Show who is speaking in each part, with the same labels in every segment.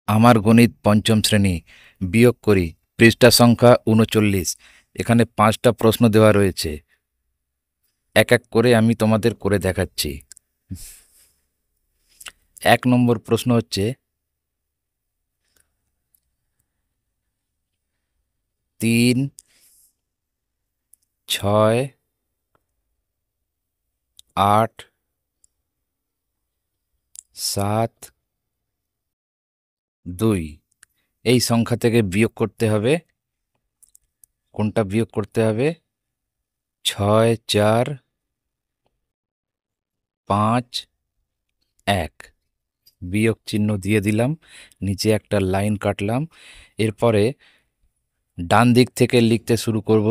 Speaker 1: আমার গণিত পঞ্চম শ্রেণী বিয়োগ করি পৃষ্ঠা সংখ্যা ৩৯। এখানে ৫টা প্রশ্ন দেওয়া রয়েছে, এক এক করে আমি তোমাদের করে দেখাচ্ছি। ১ নম্বর প্রশ্ন হচ্ছে ৩, ৬, ৮, ৭, ২ এই সংখ্যা থেকে বিয়োগ করতে হবে। কোনটা বিয়োগ করতে হবে? ৬, ৪, ৫, ১ বিয়োগ চিহ্ন দিয়ে দিলাম, নিচে একটা লাইন কাটলাম। এরপরে ডান দিক থেকে লিখতে শুরু করব।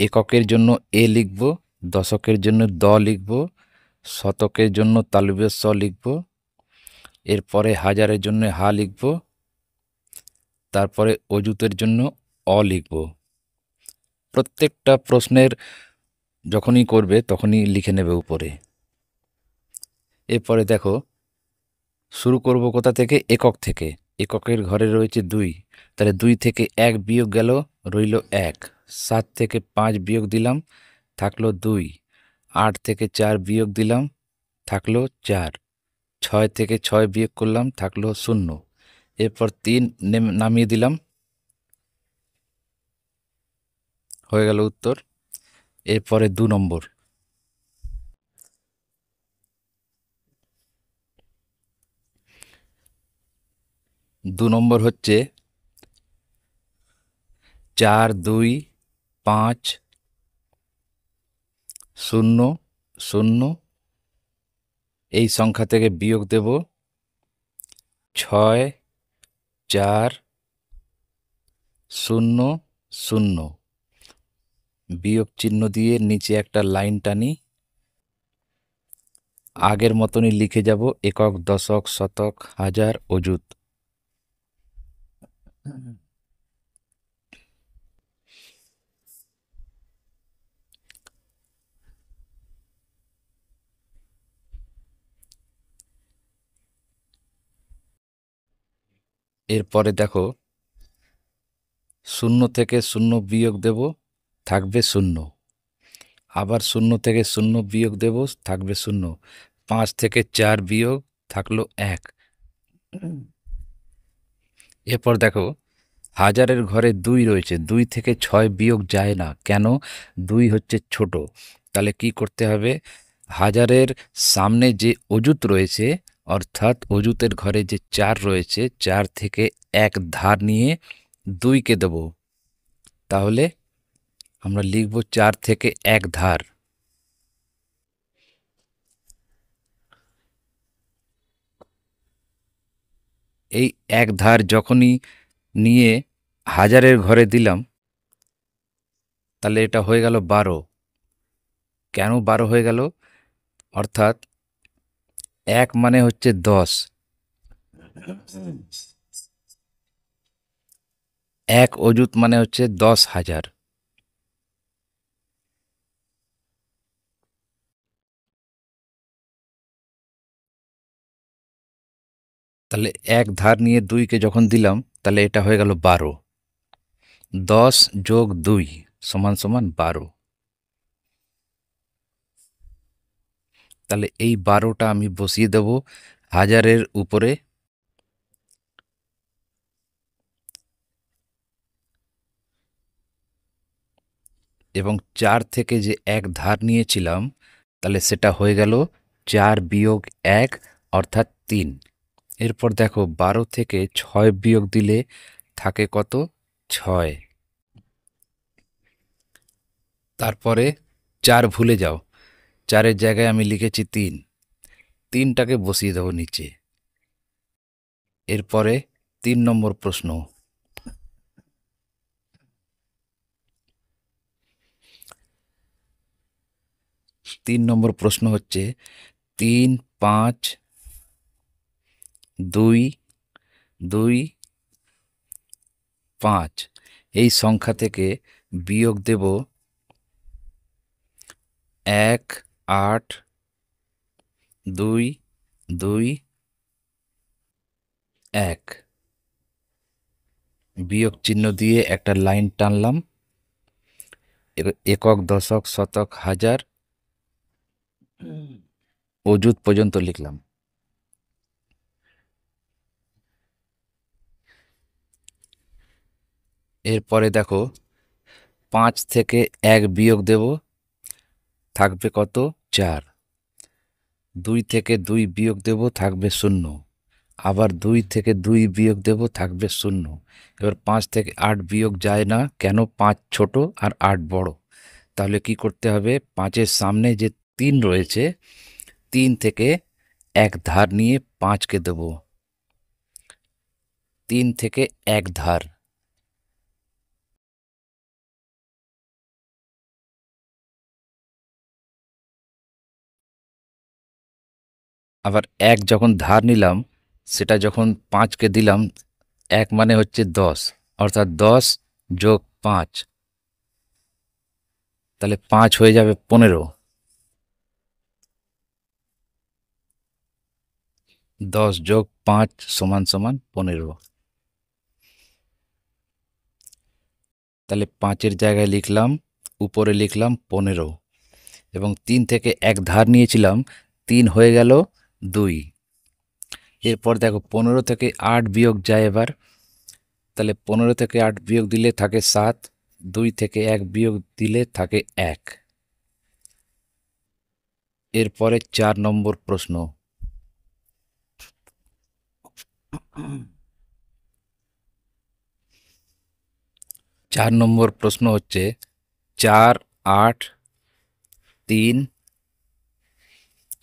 Speaker 1: এককের জন্য এ লিখব, দশকের জন্য দ লিখব, শতকের জন্য তালব্য শ লিখব, এরপরে হাজারের জন্য হা লিখব, তারপরে অযুতের জন্য অ লিখব। প্রত্যেকটা প্রশ্নের যখনই করবে তখনই লিখে নেবে উপরে। এরপরে দেখো, শুরু করব কোথা থেকে? একক থেকে। এককের ঘরে রয়েছে ২, তাহলে ২ থেকে ১ বিয়োগ গেল, রইল ১। ৭ থেকে ৫ বিয়োগ দিলাম, থাকলো ২। ৮ থেকে ৪ বিয়োগ দিলাম, থাকলো ৪। ৬ থেকে ৬ বিয়োগ করলাম, থাকলো ০। এরপর ৩ নামিয়ে দিলাম, হয়ে গেল উত্তর। এরপরে ২ নম্বর। ২ নম্বর হচ্ছে ৪, ২, ৫, ০, ০ এই সংখ্যা থেকে বিয়োগ দেব ৬, ৪, ০, ০ বিয়োগ চিহ্ন দিয়ে নিচে একটা লাইন টানি। আগের মতনই লিখে যাব একক, দশক, শতক, হাজার, অযুত। এরপরে দেখো, ০ থেকে ০ বিয়োগ দেব, থাকবে ০। আবার ০ থেকে ০ বিয়োগ দেব, থাকবে ০। ৫ থেকে ৪ বিয়োগ, থাকলো ১। এরপর দেখো, হাজারের ঘরে ২ রয়েছে, ২ থেকে ৬ বিয়োগ যায় না কেন? ২ হচ্ছে ছোট। তাহলে কি করতে হবে? হাজারের সামনে যে অযুত রয়েছে, অর্থাৎ অযুতের ঘরে যে ৪ রয়েছে, ৪ থেকে ১ ধার নিয়ে ২কে দেব। তাহলে আমরা লিখব ৪ থেকে ১ ধার। এই ১ ধার যখনই নিয়ে হাজারের ঘরে দিলাম, তাহলে এটা হয়ে গেল ১২। কেন ১২ হয়ে গেল? অর্থাৎ ১ মানে হচ্ছে ১০, ১ অযুত মানে হচ্ছে ১০,০০০। তাহলে ১ ধার নিয়ে ২কে যখন দিলাম, তাহলে এটা হয়ে গেল ১২। ১০ যোগ ২ সমান সমান ১২। তাহলে এই ১২টা আমি বসিয়ে দেব হাজারের উপরে। এবং ৪ থেকে যে ১ ধার নিয়েছিলাম, তাহলে সেটা হয়ে গেল ৪ বিয়োগ ১ অর্থাৎ ৩। এরপর দেখো, ১২ থেকে ৬ বিয়োগ দিলে থাকে কত? ৬। তারপরে ৪ ভুলে যাও, ৪-এর জায়গায় আমি লিখেছি ৩। ৩টাকে বসিয়ে দেবো নিচে। এরপরে ৩ নম্বর প্রশ্ন। ৩ নম্বর প্রশ্ন হচ্ছে ৩, ৫, ২, ২, ৫ এই সংখ্যা থেকে বিয়োগ দেব ১, ৮, ২, ২, ১ বিয়োগ চিহ্ন দিয়ে একটা লাইন টানলাম, একক দশক শতক হাজার অযুত পর্যন্ত লিখলাম। এরপরে দেখো 5 থেকে 1 বিয়োগ দেব, থাকবে কত? 4। 2 থেকে 2 বিয়োগ দেব, থাকবে 0। আবার 2 থেকে 2 বিয়োগ দেব, থাকবে 0। এবার 5 থেকে 8 বিয়োগ যায় না, কেন? 5 ছোট আর 8 বড়। তাহলে কি করতে হবে? 5-এর সামনে যে 3 রয়েছে, 3 থেকে 1 ধার নিয়ে 5কে দেব। 3 থেকে 1 ধার। আবার 1 যখন ধার নিলাম, সেটা যখন 5কে দিলাম, 1 মানে হচ্ছে 10, অর্থাৎ 10 যোগ 5, তাহলে 5 হয়ে যাবে 15। 10 যোগ 5 সমান সমান 15। তাহলে 5-এর জায়গায় লিখলাম, উপরে লিখলাম 15, এবং 3 থেকে 1 ধার নিয়েছিলাম, 3 হয়ে গেল 2। এরপর দেখো 15 থেকে 8 বিয়োগ যায় এবার, তাহলে 15 থেকে 8 বিয়োগ দিলে থাকে 7, 2 থেকে 1 বিয়োগ দিলে থাকে 1। এরপরে 4 নম্বর প্রশ্ন। 4 নম্বর প্রশ্ন হচ্ছে 4, 8, 3,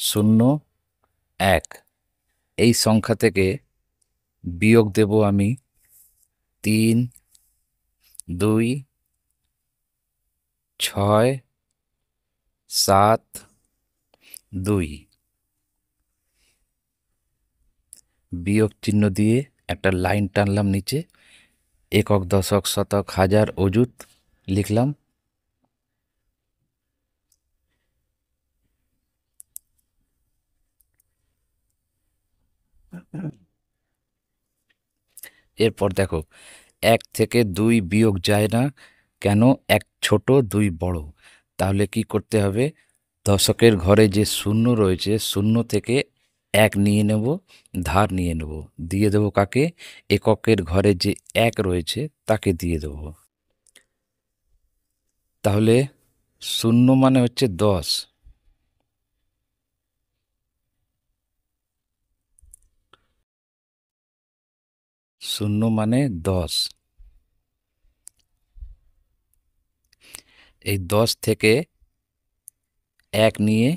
Speaker 1: 0, 1 এই সংখ্যা থেকে বিয়োগ দেব আমি 3, 2, 6, 7, 2। বিয়োগ চিহ্ন দিয়ে একটা লাইন টানলাম নিচে, একক দশক শতক হাজার অযুত লিখলাম। এরপর দেখো 1 থেকে 2 বিয়োগ যায় না, কেন? 1 ছোট, 2 বড়। তাহলে কি করতে হবে? দশকের ঘরে যে 0 রয়েছে, 0 থেকে 1 নিয়ে নেব, ধার নিয়ে নেব, দিয়ে দেবো কাকে? এককের ঘরে যে 1 রয়েছে তাকে দিয়ে দেব। তাহলে 0 মানে হচ্ছে 10, 0 মানে 10। এই 10 থেকে 1 নিয়ে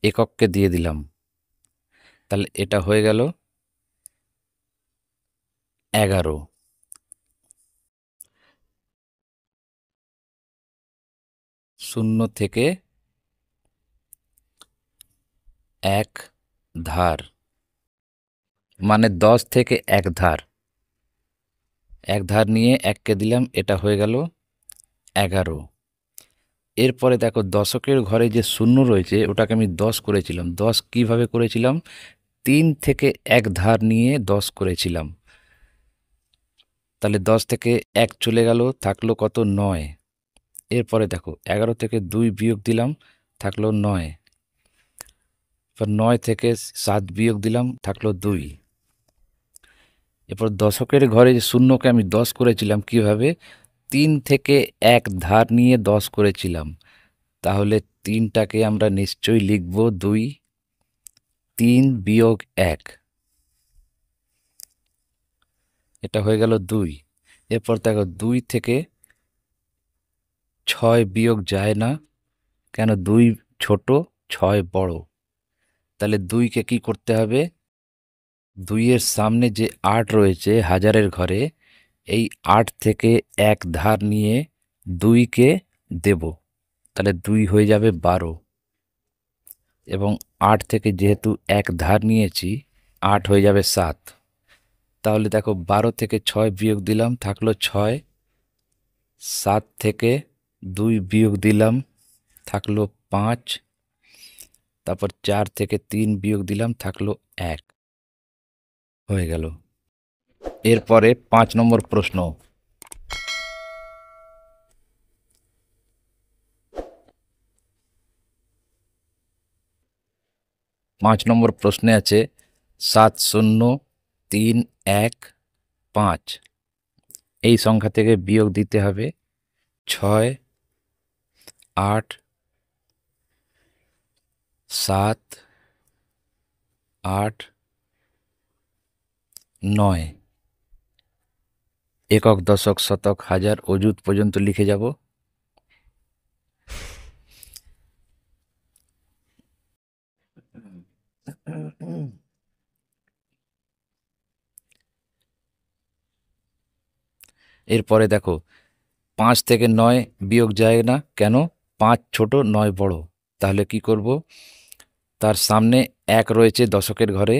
Speaker 1: একককে দিয়ে দিলাম, তাহলে এটা হয়ে গেল 11। 0 থেকে 1 ধার, মানে 10 থেকে 1 ধার। 1 ধার নিয়ে 1কে দিলাম, এটা হয়ে গেল 11। এরপরে দেখো দশকের ঘরে যে 0 রয়েছে ওটাকে আমি 10 করেছিলাম। 10 কিভাবে করেছিলাম? 3 থেকে 1 ধার নিয়ে 10 করেছিলাম। তাহলে 10 থেকে 1 চলে গেল, থাকলো কত? 9। এরপরে দেখো 11 থেকে 2 বিয়োগ দিলাম, থাকলো 9। এবার 9 থেকে 7 বিয়োগ দিলাম, থাকলো 2। এরপর দশকের ঘরে যে 0কে আমি 10 করেছিলাম কিভাবে? 3 থেকে 1 ধার নিয়ে 10 করেছিলাম। তাহলে 3টাকে আমরা নিশ্চয়ই লিখব 2। 3 বিয়োগ 1, এটা হয়ে গেল 2। এরপর দেখো 2 থেকে 6 বিয়োগ যায় না, কেন? 2 ছোট, 6 বড়। তাহলে 2কে কি করতে হবে? 2-এর সামনে যে 8 রয়েছে হাজারের ঘরে, এই 8 থেকে 1 ধার নিয়ে 2কে দেব, তাহলে 2 হয়ে যাবে 12। এবং 8 থেকে যেহেতু 1 ধার নিয়েছি, 8 হয়ে যাবে 7। তাহলে দেখো 12 থেকে 6 বিয়োগ দিলাম, থাকলো 6। 7 থেকে 2 বিয়োগ দিলাম, থাকলো 5। তারপর 4 থেকে 3 বিয়োগ দিলাম, থাকলো 1। হয়ে গেল। এরপরে 5 নম্বর প্রশ্ন। 5 নম্বর প্রশ্নে আছে 70315। এই সংখ্যা থেকে বিয়োগ দিতে হবে 6, 8, 7, 8, 9। একক, দশক, শতক, হাজার, অযুত পর্যন্ত লিখে যাব। এরপরে দেখো 5 থেকে 9 বিয়োগ যায় না কেন? 5 ছোট, 9 বড়। তাহলে কি করব? তার সামনে 1 রয়েছে দশকের ঘরে,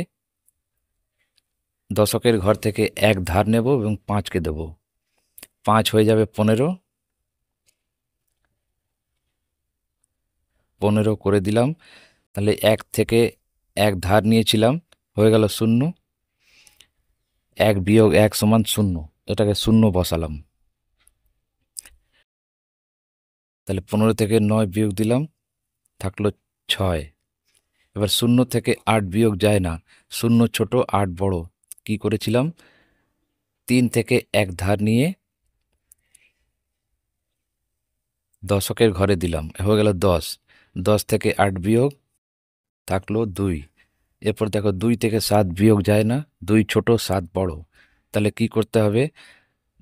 Speaker 1: দশকের ঘর থেকে 1 ধার নেব এবং 5কে দেব। 5 হয়ে যাবে 15, 15 করে দিলাম। তাহলে 1 থেকে 1 ধার নিয়েছিলাম, হয়ে গেল 0। 1 বিয়োগ 1 সমান 0, এটাকে 0 বসালাম। তাহলে 15 থেকে 9 বিয়োগ দিলাম, থাকলো 6। এবার 0 থেকে 8 বিয়োগ যায় না, 0 ছোট, 8 বড়। কি করেছিলাম? 3 থেকে 1 ধার নিয়ে দশকের ঘরে দিলাম, হয়ে গেল 10। 10 থেকে 8 বিয়োগ, থাকলো 2। এরপর দেখো 2 থেকে 7 বিয়োগ যায় না, 2 ছোট, 7 বড়। তাহলে কি করতে হবে?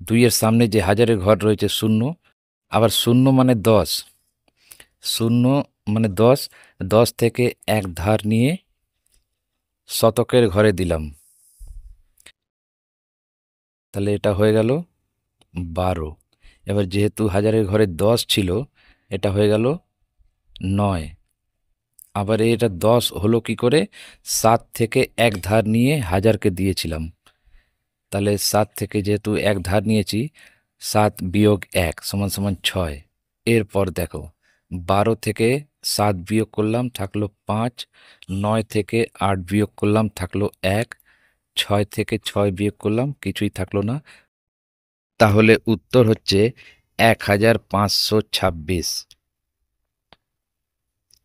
Speaker 1: 2 এর সামনে যে হাজারের ঘর রয়েছে 0, আবার 0 মানে 10, 0 মানে 10, 10 থেকে 1 ধার নিয়ে শতকের ঘরে দিলাম। তাহলে এটা হয়ে গেল 12। এবার যেহেতু হাজারের ঘরে 10 ছিল, এটা হয়ে গেল 9। আবার এটা 10 হলো কি করে? 7 থেকে 1 ধার নিয়ে হাজারকে দিয়েছিলাম। তাহলে 7 থেকে যেহেতু 1 ধার নিয়েছি, 7 বিয়োগ 1 সমান সমান 6। এরপর দেখো 12 থেকে 7 বিয়োগ করলাম, থাকলো 5। 9 থেকে 8 বিয়োগ করলাম, থাকলো 1। 6 থেকে 6 বিয়োগ করলাম, কিছুই থাকলো না। তাহলে উত্তর হচ্ছে 1526।